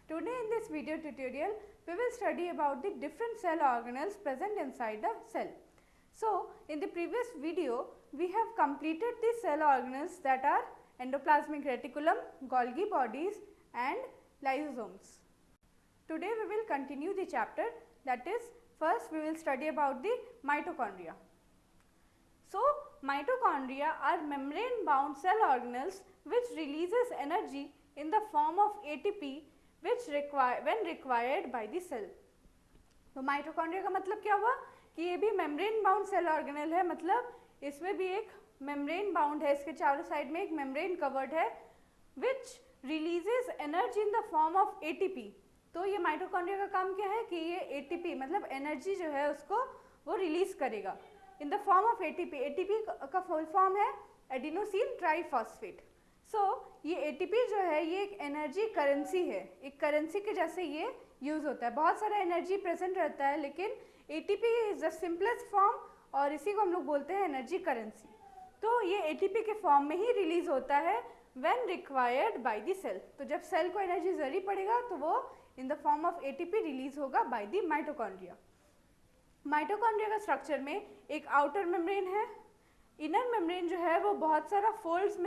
Today in this video tutorial, we will study about the different cell organelles present inside the cell. So, in the previous video, we have completed the cell organelles that are endoplasmic reticulum, Golgi bodies and lysosomes. Today we will continue the chapter, that is, first we will study about the mitochondria. So, mitochondria are membrane bound cell organelles which releases energy in the form of ATP when required by the cell. तो mitochondria का मतलब क्या हुआ कि ये भी membrane bound cell organelle है, मतलब इसमें भी एक मेम्ब्रेन बाउंड है, इसके चारों साइड में एक मेम्ब्रेन कवर्ड है which releases energy in the form of ATP. तो ये माइटोकॉन्ड्रिया का काम क्या है कि ये एटीपी मतलब एनर्जी जो है उसको वो रिलीज करेगा इन the form of ATP. ATP का फुल फॉर्म है एडिनोसिन ट्राइफॉस्फेट. ये एटीपी जो है ये एक एनर्जी करेंसी है, एक करेंसी के जैसे ये यूज़ होता है. बहुत सारा एनर्जी प्रेजेंट रहता है लेकिन ATP is the simplest form और इसी को हम लोग बोलते हैं एनर्जी करेंसी. तो ये एटीपी के फॉर्म में ही रिलीज होता है when required by the cell. तो जब सेल को एनर्जी ज़रूरी पड़ेगा तो वो in the form of ATP release होगा बाय द माइटोकॉन्ड्रिया. माइटोकॉन्ड्रिया का स्ट्रक्चर में एक आउटर मेम्ब्रेन है. इनर मेम्ब्रेन जो है वो बहुत सारा फोल्ड्स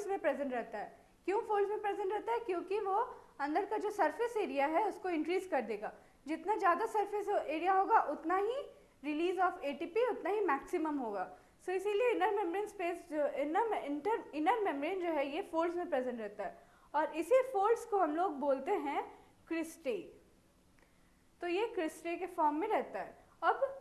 में प्रेजेंट रहता है. क्यों फोल्ड्स में प्रेजेंट रहता है? क्योंकि वो अंदर का जो सरफेस एरिया है उसको इंक्रीज कर देगा. जितना ज़्यादा सरफेस एरिया होगा उतना ही रिलीज ऑफ एटीपी उतना ही मैक्सिमम होगा. सो इसीलिए इनर मेम्ब्रेन स्पेस जो इनर मेम्ब्रेन जो है ये फोल्ड्स में प्रेजेंट रहता है और इसी फोल्ड्स को हम लोग बोलते हैं क्रिस्टे. तो ये क्रिस्टे के फॉर्म में रहता है. अब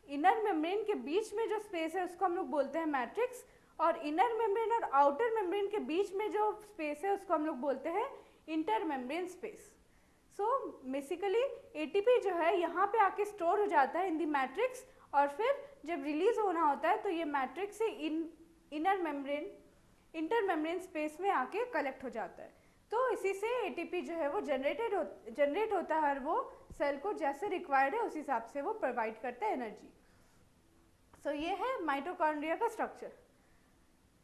इनर मेम्ब्रेन के बीच में जो स्पेस है उसको हम लोग बोलते हैं मैट्रिक्स और इनर मेम्ब्रेन और आउटर मेम्ब्रेन के बीच में जो स्पेस है उसको हम लोग बोलते हैं inter membrane space. So basically ATP जो है यहाँ पे आके स्टोर हो जाता है इन दी मैट्रिक्स और फिर जब रिलीज होना होता है तो ये मैट्रिक्स से इंटर मेम्ब्रेन स्पेस में आके कलेक्ट हो जाता है. तो इसी से एटीपी जो है वो जनरेट होता है और वो सेल को जैसे रिक्वायर्ड है उस हिसाब से वो प्रोवाइड करता है एनर्जी. सो ये है माइटोकॉन्ड्रिया का structure.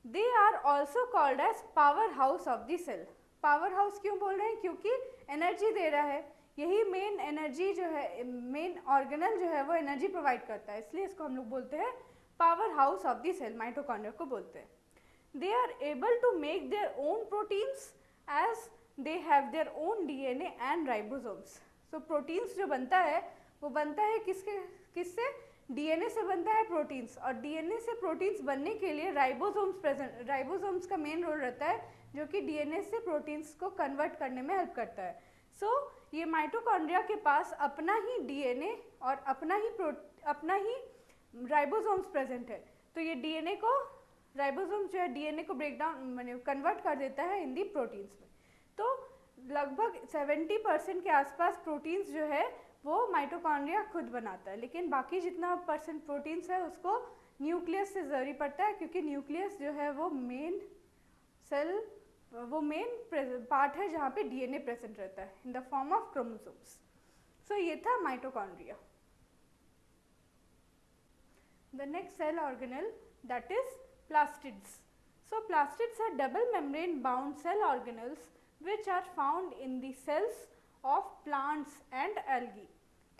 They are also called as power house of the cell. Power house क्यों बोल रहे हैं? क्योंकि एनर्जी दे रहा है. यही मेन एनर्जी जो है, मेन ऑर्गेनल जो है वो एनर्जी प्रोवाइड करता है, इसलिए इसको हम लोग बोलते हैं power house of the cell. Mitochondria को बोलते हैं. They are able to make their own proteins as they have their own DNA and ribosomes. So proteins जो बनता है वो बनता है किससे? डीएनए से बनता है प्रोटीन्स और डीएनए से प्रोटीन्स बनने के लिए राइबोसोम्स का मेन रोल रहता है जो कि डीएनए से प्रोटीन्स को कन्वर्ट करने में हेल्प करता है. सो ये माइटोकॉन्ड्रिया के पास अपना ही डीएनए और अपना ही राइबोसोम्स प्रेजेंट है. तो ये डीएनए को राइबोसोम्स जो है डीएनए को ब्रेक डाउन कन्वर्ट कर देता है इन दी प्रोटीन्स में. तो लगभग 70% के आसपास प्रोटीन्स जो है वो माइटोकॉन्ड्रिया खुद बनाता है, लेकिन बाकी जितना परसेंट प्रोटीन्स है उसको न्यूक्लियस से ज़रूरी पड़ता है क्योंकि न्यूक्लियस जो है वो मेन पार्ट है जहाँ पे डीएनए प्रेजेंट रहता है in the form of chromosomes. So ये था mitochondria. The next cell organelle that is plastids. So plastids are double membrane bound cell organelles which are found in the cells of plants and algae.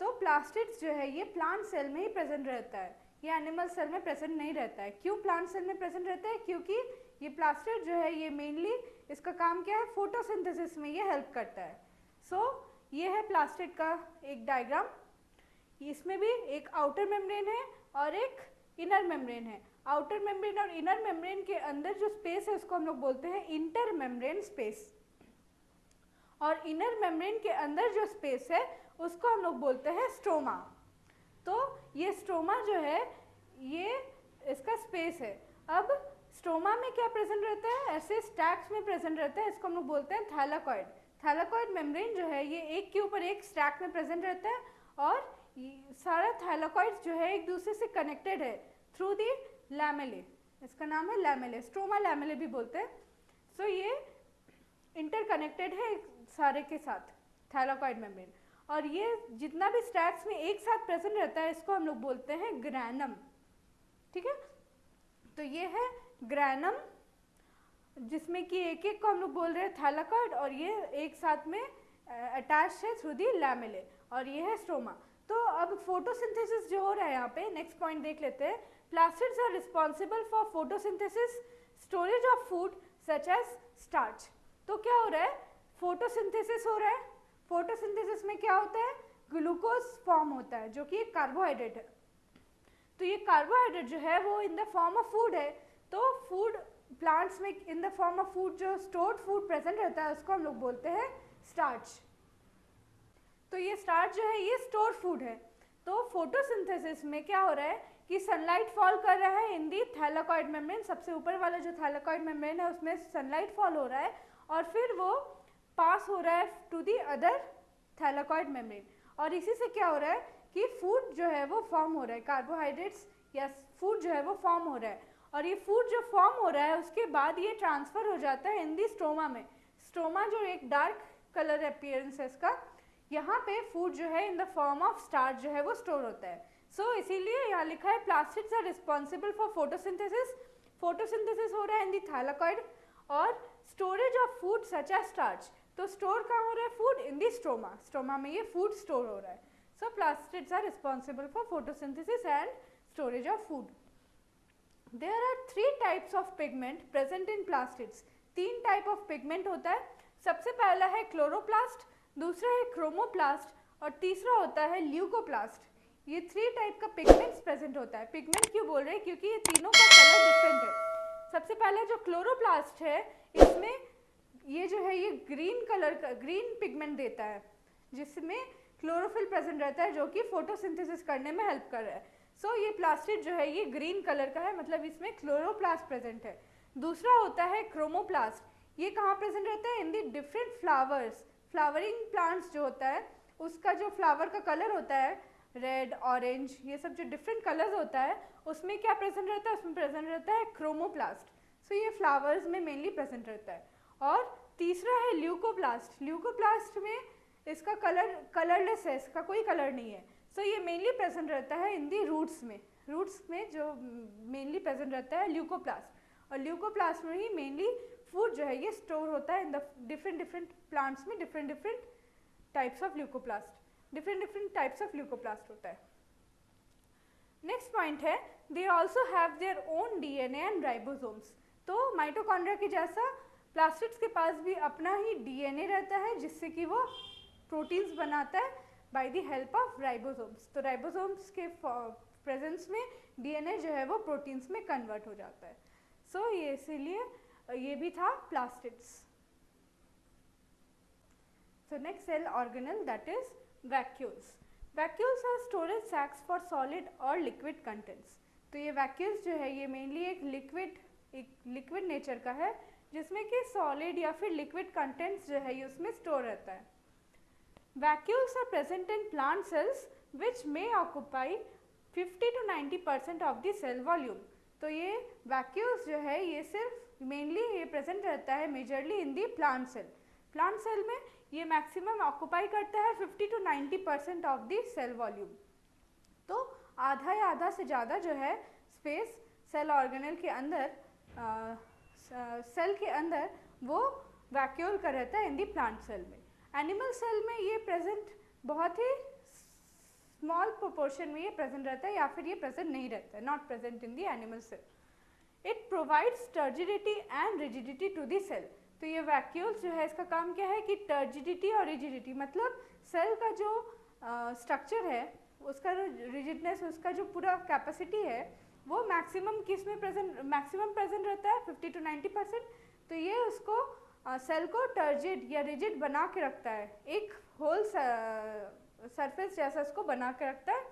तो plastids जो है ये plant cell में ही present रहता है, ये एनिमल सेल में present नहीं रहता है. क्यों प्लांट सेल में प्रेजेंट रहता है? क्योंकि ये प्लास्टिड जो है ये मेनली इसका काम क्या है? फोटोसिंथेसिस में ये हेल्प करता है. सो ये है प्लास्टिड का एक डायग्राम. इसमें भी एक आउटर मेम्ब्रेन है और एक इनर मेम्ब्रेन है. आउटर मेम्ब्रेन और इनर मेम्ब्रेन के अंदर जो स्पेस है उसको हम लोग बोलते हैं इंटर मेम्ब्रेन स्पेस और इनर मेम्ब्रेन के अंदर जो स्पेस है उसको हम लोग बोलते हैं स्ट्रोमा. तो ये स्ट्रोमा जो है ये इसका स्पेस है. अब स्ट्रोमा में क्या प्रेजेंट रहता है? ऐसे स्टैक्स में प्रेजेंट रहता है, इसको हम लोग बोलते हैं थैलाकॉइड. थैलाकॉइड मेम्ब्रेन जो है ये एक के ऊपर एक स्टैक में प्रेजेंट रहता है और सारा थैलाकॉइड्स जो है एक दूसरे से कनेक्टेड है थ्रू दी लैमेले. इसका नाम है लैमेले, स्ट्रोमा लैमेले भी बोलते हैं. सो ये इंटरकनेक्टेड है सारे के साथ थैलाकॉइड मेम्ब्रेन और ये जितना भी स्टैक्स में एक साथ प्रेजेंट रहता है इसको हम लोग बोलते हैं ग्रैनम. ठीक है, तो ये है ग्रैनम जिसमें कि एक एक को हम लोग बोल रहे हैं थैलाकॉइड, और ये एक साथ में अटैच है थ्रू दी लैमेले, और ये है स्ट्रोमा। तो अब फोटोसिंथेसिस जो हो रहा है यहाँ पे, नेक्स्ट पॉइंट देख लेते हैं। Plastids are responsible for photosynthesis, storage of food such as starch. तो क्या हो रहा है, फोटोसिंथेसिस हो रहा है। फोटोसिंथेसिस में क्या होता है, ग्लूकोज फॉर्म होता है जो कि एक कार्बोहाइड्रेट है। तो ये कार्बोहाइड्रेट जो है वो in the form of food है। तो फूड प्लांट्स में इन द फॉर्म ऑफ फूड जो स्टोर्ड फूड प्रेजेंट रहता है उसको हम लोग बोलते हैं स्टार्च। तो ये स्टार्च जो है ये स्टोर फूड है। तो फोटोसिंथेसिस में क्या हो रहा है कि सनलाइट फॉल कर रहा है इन दी थैलाकॉइड मेम्ब्रेन, सबसे ऊपर वाला जो थैलाकॉइड मेम्ब्रेन है उसमें सनलाइट फॉल हो रहा है, और फिर वो पास हो रहा है to the other thylakoid membrane, और इसी से क्या हो रहा है कि फूड जो है वो फॉर्म हो रहा है, कार्बोहाइड्रेट्स या फूड जो है वो फॉर्म हो रहा है। और ये फूड जो फॉर्म हो रहा है उसके बाद ये ट्रांसफ़र हो जाता है इन दी स्टोमा में। स्टोमा जो एक डार्क कलर अपीयरेंस है इसका, यहाँ पे फूड जो है in the form of starch जो है वो स्टोर होता है। सो इसीलिए यहाँ लिखा है plastids are responsible for photosynthesis. Photosynthesis हो रहा है इन दी थैलाकॉइड, और storage of food such as starch. तो स्टोर कहाँ हो रहा है food, in the stoma, stoma में ये फूड स्टोर हो रहा है। So plastids are responsible for photosynthesis and storage of food. There are 3 types of pigment present in plastids. 3 type of pigment होता है। सबसे पहला है क्लोरोप्लास्ट, दूसरा है क्रोमोप्लास्ट, और तीसरा होता है ल्यूकोप्लास्ट। ये 3 टाइप का पिगमेंट्स प्रेजेंट होता है। पिगमेंट क्यों बोल रहे हैं, क्योंकि ये तीनों का कलर डिफरेंट है। सबसे पहले जो क्लोरोप्लास्ट है इसमें ये जो है ये ग्रीन कलर का ग्रीन पिगमेंट देता है, जिसमें क्लोरोफिल प्रेजेंट रहता है जो कि फोटोसिंथेसिस करने में हेल्प कर रहा है। सो ये प्लास्टिड जो है ये ग्रीन कलर का है, मतलब इसमें क्लोरोप्लास्ट प्रेजेंट है। दूसरा होता है क्रोमोप्लास्ट। ये कहाँ प्रेजेंट रहता है, in the different flowers. Flowering plants जो होता है उसका जो फ्लावर का कलर होता है रेड, ऑरेंज, ये सब जो डिफरेंट कलर्स होता है उसमें क्या प्रेजेंट रहता है, उसमें प्रेजेंट रहता है क्रोमोप्लास्ट। सो ये फ्लावर्स में मेनली प्रेजेंट रहता है। और तीसरा है ल्यूकोप्लास्ट। ल्यूकोप्लास्ट में इसका कलरलेस है, इसका कोई कलर नहीं है। सो ये मेनली प्रेजेंट रहता है इन दी रूट्स में। रूट्स में जो मेनली प्रेजेंट रहता है ल्यूकोप्लास्ट, और ल्यूकोप्लास्ट में ही मेनली फूड जो है ये स्टोर होता है इन द डिफरेंट प्लांट्स में। Different types of leucoplast, different types of leucoplast होता है। नेक्स्ट पॉइंट है they also have their own DNA and ribosomes. तो माइटोकॉन्ड्रिया की जैसा प्लास्टिड्स के पास भी अपना ही डीएनए रहता है जिससे कि वो प्रोटीन्स बनाता है by the help of ribosomes. तो राइबोसोम्स के प्रेजेंस में डीएनए जो है वो प्रोटीन्स में कन्वर्ट हो जाता है। सो ये इसीलिए ये भी था plastids. So next cell organelle that is vacuoles. Vacuoles are storage sacs for solid और लिक्विड कंटेंट्स। तो ये वैक्यूल्स जो है ये मेनली एक लिक्विड नेचर का है, जिसमें कि सॉलिड या फिर लिक्विड कंटेंट्स जो है ये उसमें स्टोर रहता है। Vacuoles are present in plant cells which may occupy 50 to 90% of the cell volume. तो ये वैक्यूल्स जो है ये सिर्फ मेनली ये प्रेजेंट रहता है majorly in the plant cell. Plant cell में ये मैक्सिमम ऑक्यूपाई करता है 50 to 90% of the cell volume. तो आधा या आधा से ज़्यादा जो है स्पेस सेल ऑर्गेनल के अंदर सेल के अंदर वो वैक्यूल का रहता है इन दी प्लांट सेल में। एनिमल सेल में ये प्रेजेंट बहुत ही स्मॉल प्रोपोर्शन में ये प्रेजेंट रहता है, या फिर ये प्रेजेंट नहीं रहता है, not present in the animal cell. It provides turgidity and rigidity to the cell. तो ये वैक्यूल्स जो है इसका काम क्या है कि टर्जिडिटी और रिजिडिटी, मतलब सेल का जो स्ट्रक्चर है उसका जो रिजिडनेस, उसका जो पूरा कैपेसिटी है वो मैक्सिमम किस में प्रेजेंट रहता है 50 to 90%। तो ये उसको सेल को टर्जिड या रिजिड बना के रखता है, एक होल सरफेस जैसा इसको बना के रखता है।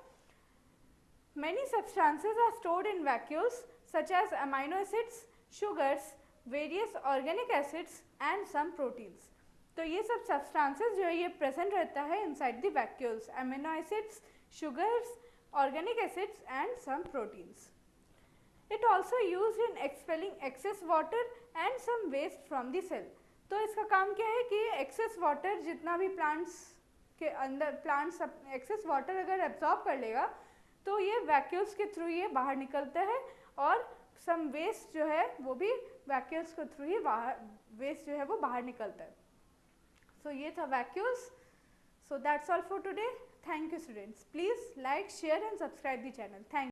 Many substances are stored in vacuoles such as amino acids, sugars, various organic acids and some proteins. तो ये सब substances जो है ये present रहता है inside the vacuoles, amino acids, sugars, organic acids and some proteins. It also used in expelling excess water and some waste from the cell. तो इसका काम क्या है कि excess water जितना भी plants के अंदर प्लांट्स एक्सेस वाटर अगर एब्जॉर्ब कर लेगा तो ये वैक्यूल्स के थ्रू ये बाहर निकलता है और सम वेस्ट जो है वो भी वैक्यूल्स के थ्रू ही वेस्ट जो है वो बाहर निकलता है। सो ये था vacuoles. So that's all for today. Thank you students. Please like, share and subscribe the channel. Thank